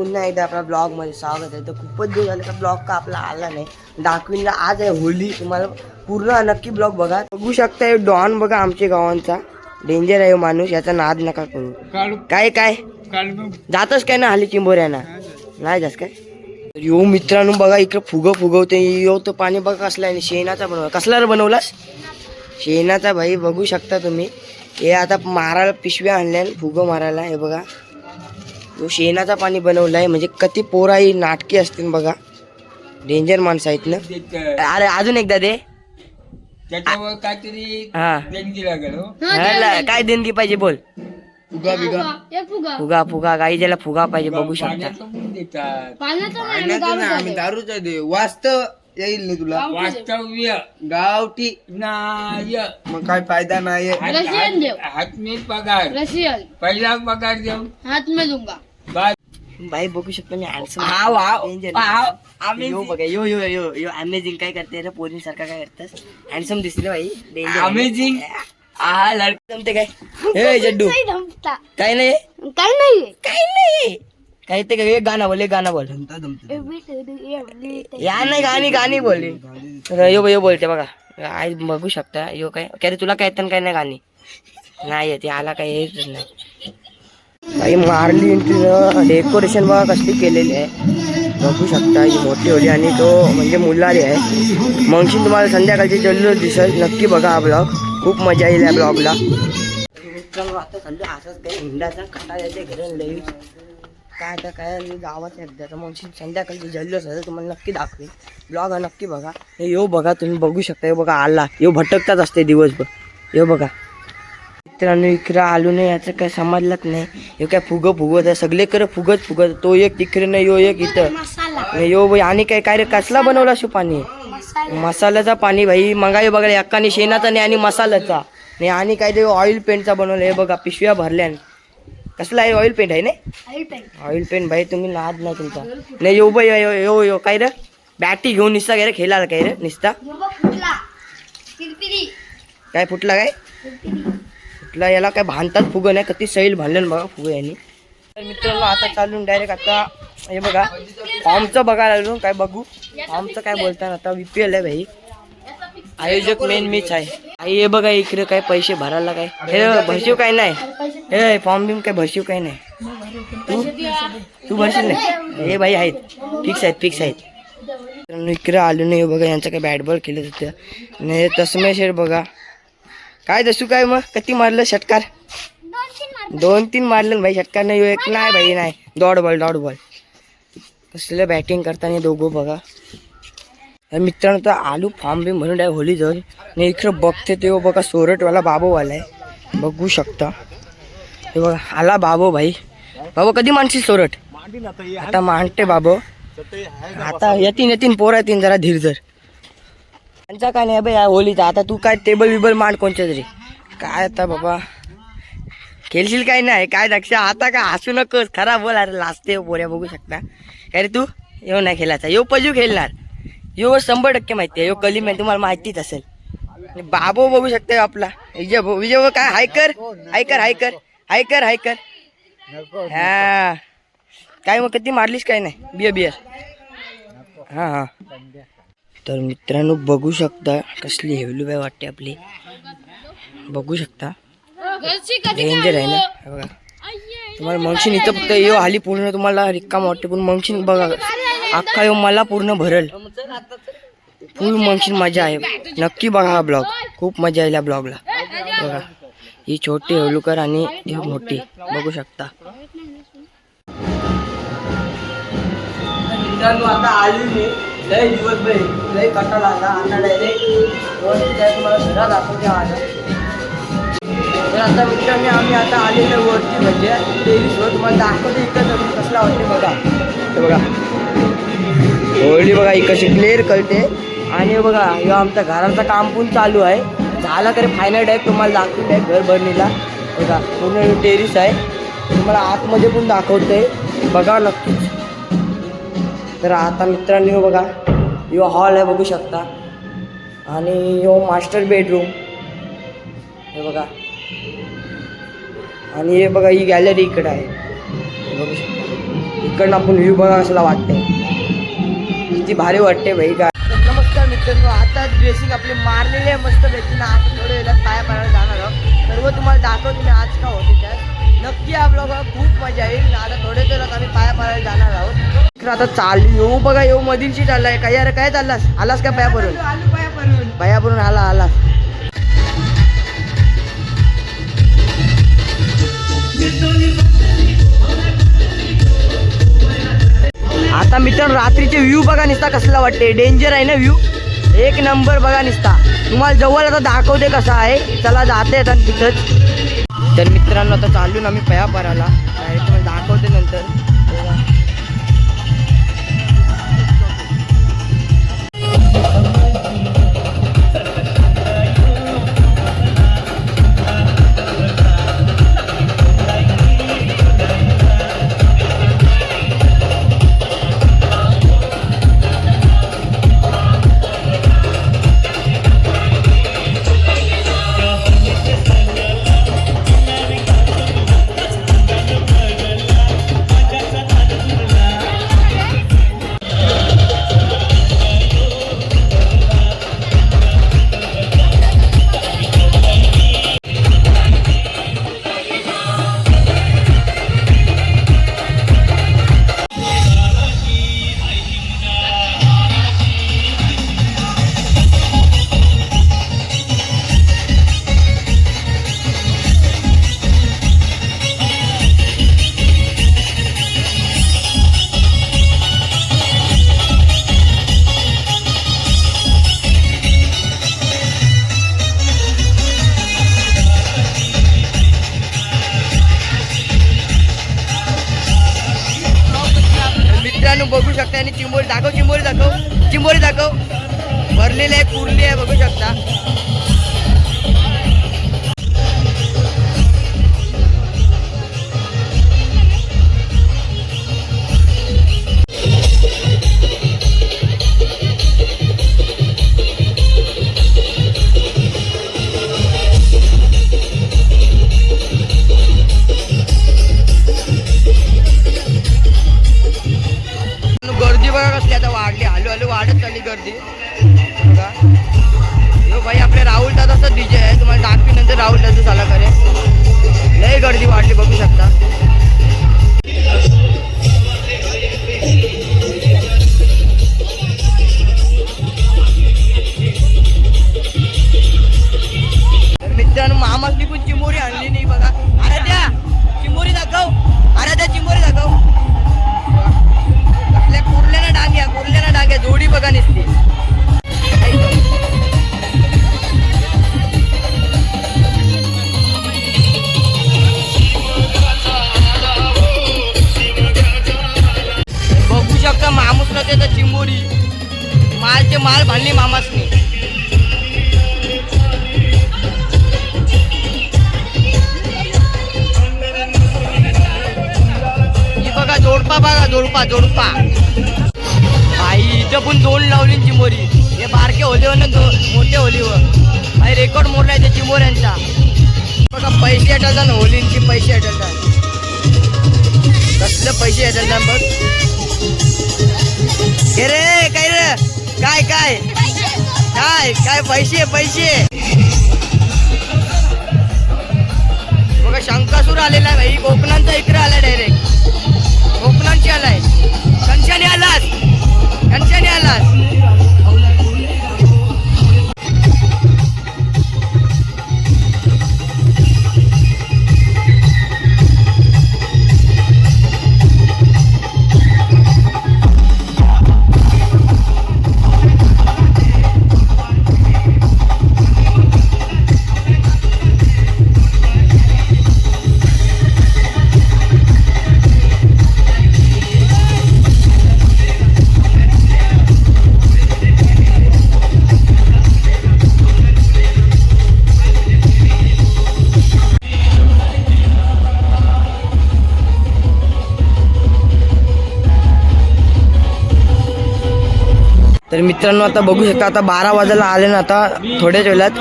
पुन्हा एकदा आपल्या ब्लॉग मध्ये स्वागत आहे. तर खूपच दिवस झाले का ब्लॉग का आपला आला नाही. दाखवीनला आज आहे होली. तुम्हाला पूर्ण नक्की ब्लॉग बघू शकता. डॉन बघा आमच्या गावांचा डेंजर आहे माणूस, याचा नाद नका करू. काय काय जातच काय ना हल्ली चिंबोऱ्याना नाही जास्त काय. यो मित्रांनो बघा इकडे फुगवते. यो तो पाणी बघा कसला आहे, शेणाचा बनवला. कसला बनवलास? शेणाचा भाई. बघू शकता तुम्ही. हे आता मारायला पिशव्या आणल्या फुगं मारायला. हे बघा तो शेणाचा पाणी बनवलाय. म्हणजे किती पोरा ही नाटकी असतील बघा. डेंजर माणसं आहेत ना. अरे अजून एकदा दे. त्याच्यावर काहीतरी हा देणगी लागेल. काय देणगी पाहिजे बोल. फुगा बिगा फुगा काही ज्याला फुगा पाहिजे बघू शकता. देतात. आम्ही दारूच दे. वास्तव येईल ना तुला. वास्तव्य गावठी नाही. मग काय फायदा नाही. हात में पगार. पहिला पगार देऊ. हाथ में दूंगा. बाद बाई बघू शकता मी हँडसम. आम्ही बघा यो यो यो यो अमेझिंग काय करते रे पोरी सारखा काय करतेस. हँडसम दिसले बाई. Danger amazing. हा लडका जमते काय. हे जड्डू काय नाही काय ते काय. गाणं बोल गाणं बोल. या नाही गाणी बोलली. यो बोलते बघा. आई बघू शकता. यो काय रे तुला काय येतं काय नाही गाणी नाही येते. आला काय येतच नाही. काही मारली डेकोरेशन बघा कसली केलेली आहे. बघू शकता ही मोठी होली आणि तो म्हणजे मुलारी आहे. मगशी तुम्हाला संध्याकाळची जल्लोष दिसेल. नक्की बघा हा ब्लॉग. खूप मजा येईल या ब्लॉगला. मित्रांनो आता चाललो असंच काही हिंडाचा खटा यायचे घर लई काय आता काय गावात एकदा. मग संध्याकाळची जल्लोष आहे तुम्हाला नक्की दाखवेल. ब्लॉग हा नक्की बघा. हे यो बघा तुम्ही बघू शकता. हे बघा आला यो भटकताच असते दिवसभर. यो बघा मित्रांनो इकडं आलो नाही याचं काय समजलंच नाही. हे काय फुगवत आहे सगळे कर फुगत. तो एक तिकडे नाही यो एक इथं यो बाई. आणि काय रे कसला बनवला शो पाणी. मसाल्याचा पाणी भाई. मगाई बघा एकाने शेणाचा नाही आणि मसाल्याचा नाही आणि काय ते ऑइल पेंटचा बनवलं. हे बघा पिशव्या भरल्या. कसला आहे ऑइल पेंट आहे ना. ऑइल पेंट भाई तुम्ही नाद नाही तुमचा नाही. यो बाई यो काय रे बॅटी घेऊन निसता काय रे खेळायला काय रे निसता काय फुटला काय फुटला. याला काय भांडतात फुगं नाही कधी सैल भांडलं बघा फुगं यांनी. तर मित्रांनो आता चालून डायरेक्ट आता हे बघा फॉर्मचं बघायला लागलो. काय बघू फॉर्मचं काय बोलतात आता. VPL आहे भाई. आयोजक मेन मीच आहे. आई हे बघा इकडे काय पैसे भरायला काय हे भरशीव काय नाही. हे फॉर्म बिम काय भरशीव काय नाही. तू भरशील नाही. हे भाई आहेत फिक्स आहेत. इकडे आलो नाही बघा. यांचं काय बॅट बॉल खेळत होतं नाही. तसमे शेर बघा काय दसू काय मग किती मारलं षटकार. 2-3 मारलं भाई षटकार नाही. एक नाही भाई नाही. डॉट बॉल कसलं बॅटिंग करताना दोघं बघा. मित्रांनो तर आलू फॉर्म बी म्हणून होली जवळ आणि इकडं बघते ते बघा सोरटवाला बाबोवाला आहे. बघू शकता हे बघा आला बाबो भाई. बाबो कधी मानशील सोरट. आता मांडते बाबो. आता येतीन पोर येतीन जरा धीर धर. त्यांचा काय नाही बाई होलीचा. आता तू काय टेबल बिबल मांड कोणच्या तरी काय. आता बाबा खेळशील काय नाही काय दक्षा. आता काय हसू नकोस खरा बोल. अरे लाजते पोऱ्या बघू शकता. काय रे तू येऊ नाही खेळायचा. यो पजू खेळणार. यो 100% माहिती आहे. यो कलीम आहे तुम्हाला माहितीच असेल. बाबो बघू शकता आपला विजय काय हायकर हा काय मग किती मारलीस काय नाही बियर हा. तर मित्रांनो बघू शकता कसली हेवली बाय वाटते आपली. बघू शकता डेंजर आहे ना. बघा तुम्हाला मंगशीन इथं फक्त यो हाली पूर्ण तुम्हाला रिक्काम वाटते. पण मंगशीन बघा अख्खा यो मला पूर्ण भरल. फुल मंगशीन मजा आहे. नक्की बघा हा ब्लॉग. खूप मजा येईल या ब्लॉगला. बघा ही छोटी हेवलुकर आणि ही मोठी बघू शकता. मित्रांनो आता आली मी लय दिवसभर लय कटाळा आला. आता डायरेक्ट तुम्हाला सगळा दाखवते आला. तर आता मित्रांनी आम्ही आता आलेल्या वरती म्हणजे 23 वर तुम्हाला दाखवते. इकडं कसला वाटते बघा. हे बघा होळी बघा ही कशी क्लिअर कळते. आणि बघा ह्यो आमच्या घराचं काम पण चालू आहे. झाला तरी फायनल डायरेक्ट तुम्हाला दाखवते घर भरणीला. बघा पूर्ण टेरिस आहे. तुम्हाला आतमध्ये पण दाखवते बघा नक्कीच. तर आता मित्रांनो बघा यो हॉल आहे बघू शकता. आणि यो मास्टर बेडरूम हे बघा. आणि हे बघा ही गॅलरी इकडे आहे बघू शकता. इकडनं आपण व्ह्यू बघा कसला वाटतंय, किती भारी वाटते भाई काय. नमस्कार मित्रांनो, आता ड्रेसिंग आपली मारलेली आहे मस्त पैकी ना. आता थोड्या वेळात पाया पडायला जाणार आहोत. सर्व तुम्हाला दाखवतो मी आज का होते त्यात. नक्की आपलं खूप मजा येईल. आता थोड्या वेळात आम्ही पाया पडायला जाणार आहोत. तर आता चालू येऊ बघा, येऊ मधीलशी चाललाय काय. अरे काय चाललास, आलास का पाया भरून? पाया भरून आलास. आता मित्रांनो रात्रीचे व्ह्यू बघा निसता कसला वाटते. डेंजर आहे ना व्ह्यू, एक नंबर बघा निसता. तुम्हाला जवळ आता दाखवते कसा आहे. चला जाते आता तिथंच. तर मित्रांनो आता चालू ना आम्ही पया पराला, तुम्हाला दाखवते नंतर. बघू शकता. आणि चिंबोरी दाखव, चिंबोरी दाखव, चिंबोरी दाखव. भरलेली आहे, पुरली आहे, बघू शकता. गर्दी बघा कसली आता वाढली, हलू हलू वाढत चालली गर्दी बघा. यो भाई आपल्या राहुल दादाचा डीजे आहे, तुम्हाला दाखवी नंतर राहुल दादा झाला करे. लय गर्दी वाढली बघू शकता. मित्रांनो मामासनी पण चिमोरी आणली नाही बघा. अरे द्या चिमोरी दाखव, अरे द्या चिमोरी दाखव. कुर्ल्याना डांग्या जोडी बघा निसती. बघू शकता मामूस न त्याचा चिंबोरी मालचे माल भांडली मामासनी. बघा जोडपा, बघा जोडपा जोडपा. भाई इथं पण दोन लावली चिंबोरी. हे बारके होलीवर ना मोठे होलीवर भाई रेकॉर्ड मोडलाय त्या चिंबोऱ्यांचा. बघा पैसे हटवतात ना होलींची, पैसे हटवतात. कसलं पैसे हटवतात बघ. हे रे काय रे, काय काय काय काय पैसे पैसे. बघा शंकासूर आलेला आहे भाई, कोकणांचा इकडे आलाय डायरेक्ट. कोकणांची आलाय, कंशाने आलास, कंशाने आलास. तर मित्रांनो आता बघू शकता, आता 12 वाजायला आले ना. आता थोड्याच वेळात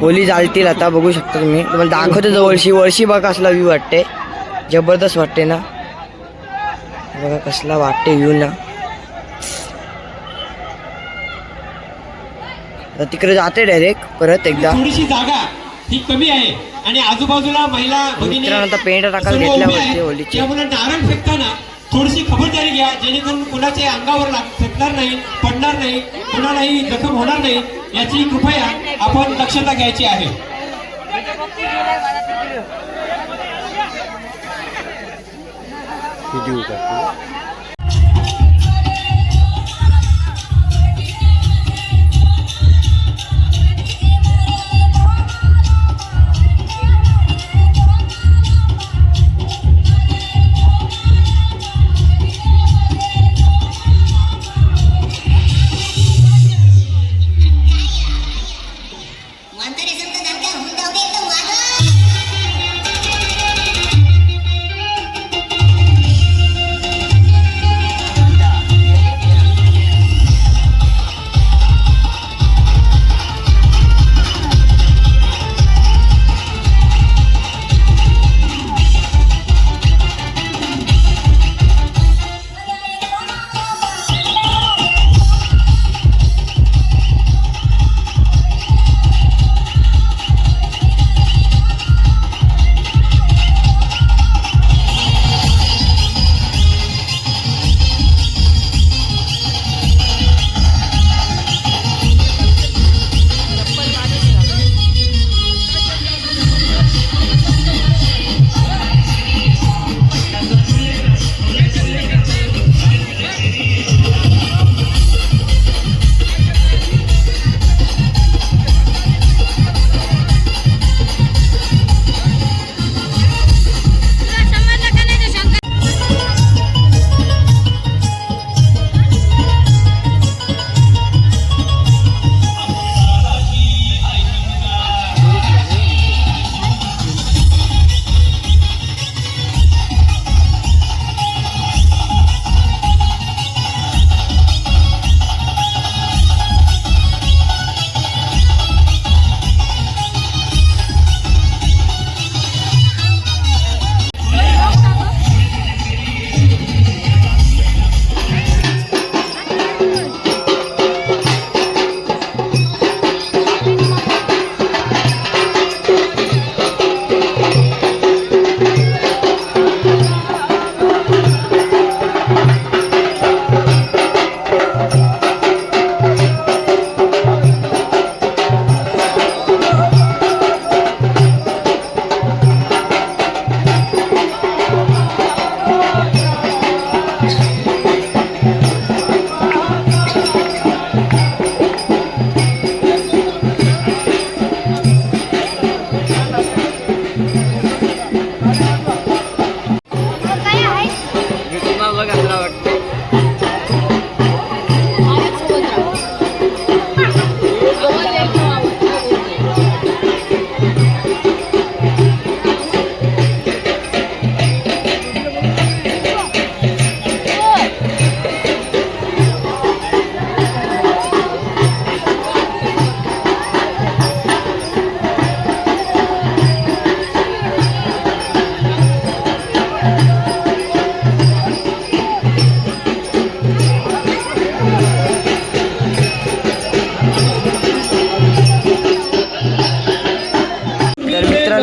होली जाळतील. आता बघू शकता तुम्ही, तुम्हाला दाखवतो जवळशी. वळशी बघा कसला व्ह्यू वाटते, जबरदस्त वाटते ना. बघा कसला वाटते येऊ ना. आता तिकडे जाते डायरेक्ट परत एकदा. थोडीशी जागा ही कमी आहे आणि आजूबाजूला महिला भगिनी मित्रांनो आता पेंट टाकायला सर्व उभे घेतल्यावरती आहेत. होलीची. त्यामुळे नारळ फेकताना थोडीशी खबरदारी घ्या, जेणेकरून कुणाचे अंगावर फेकणार नाही, पडणार नाही, कुणालाही जखम होणार नाही याची कृपया आपण दक्षता घ्यायची आहे.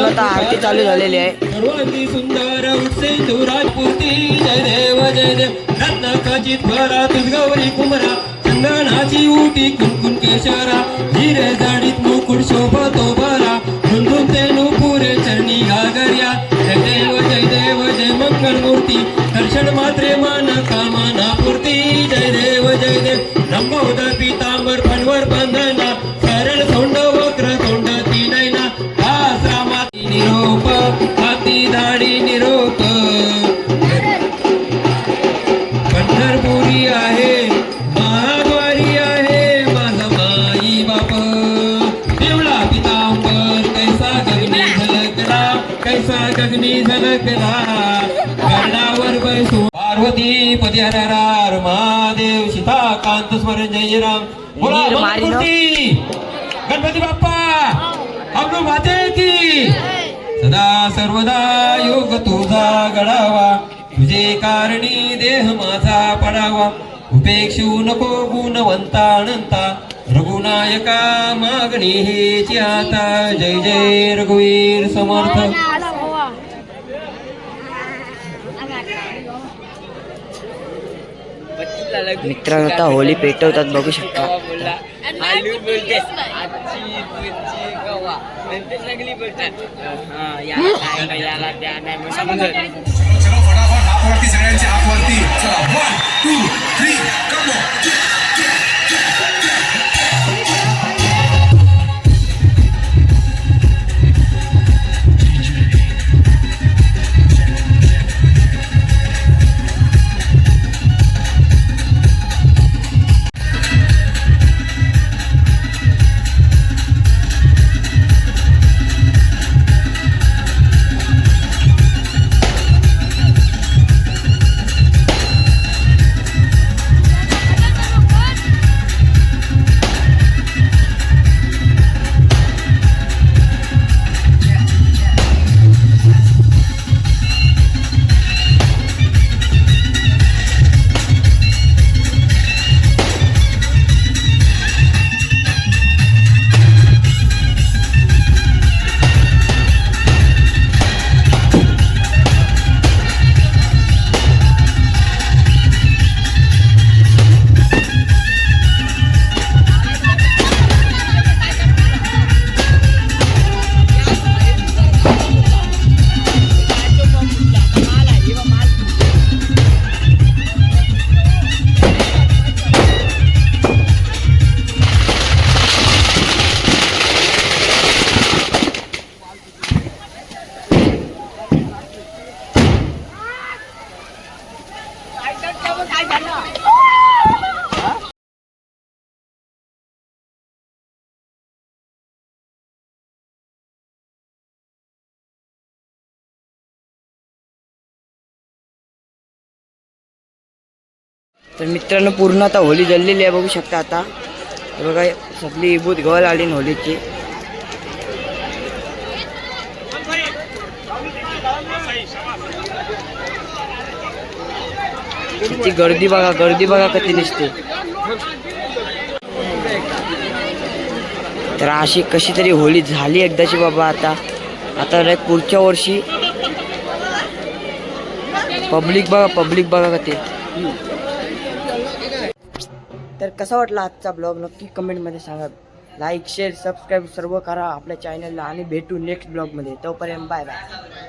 आता आरती चालू झालेली आहे. सर्वांगी सुंदर उठसे राजपूती जय देव रत्न खचित भरा तुझगौरी कुमरा चंदनाची उटी कुंकुम केशरा हिरे जाडीत मुकुट शोभतो बरा धुंधुन तेनु पुरे चरणी घागर्या जय देव जय मंगल मूर्ती दर्शन मात्रे मान कामना पूर्ती जय देव लंबोदर पीतांबर फणवर बंधना सरळ सोंड वक्र सोंड तीनैना आश्रमाती निरोप हाती धाडी निरोप पंढरपुरी आहे महाद्वारी आहे माझा माई बाप देवळा पितांबर कैसा गगनी झलकला गडावर बैसू पार्वती पदी हर हर महादेव सीताकांत स्मरण जय राम बोला मंगलमूर्ती गणपती बाप्पा हम लोग माते की सदा सर्वदा योग तुझा गडावा तुझे कारणी देह माझा पडावा उपेक्षू नको गुणवंता अनंता रघुनायका मागणी हेची आता जय जय रघुवीर समर्थ. मित्रांनो आता होळी पेटवतात बघू शकता. चलो फटाफट हात वरती सगळ्यांचे हात वरती चला 1 2 3 कम ऑन. तर मित्रांनो पूर्ण आता होळी जळलेली आहे बघू शकता. आता हे बघा सगळी इबूत गवल आली न होळीची. किती गर्दी बघा किती दिसते. तर अशी कशी तरी होळी झाली एकदाची बाबा. आता पुढच्या वर्षी पब्लिक बघा ते. तर कसा वाटला आजचा ब्लॉग नक्की कमेंटमध्ये सांगा. लाईक शेअर सबस्क्राईब सर्व करा आपल्या चॅनलला आणि भेटू नेक्स्ट ब्लॉगमध्ये. तोपर्यंत बाय बाय.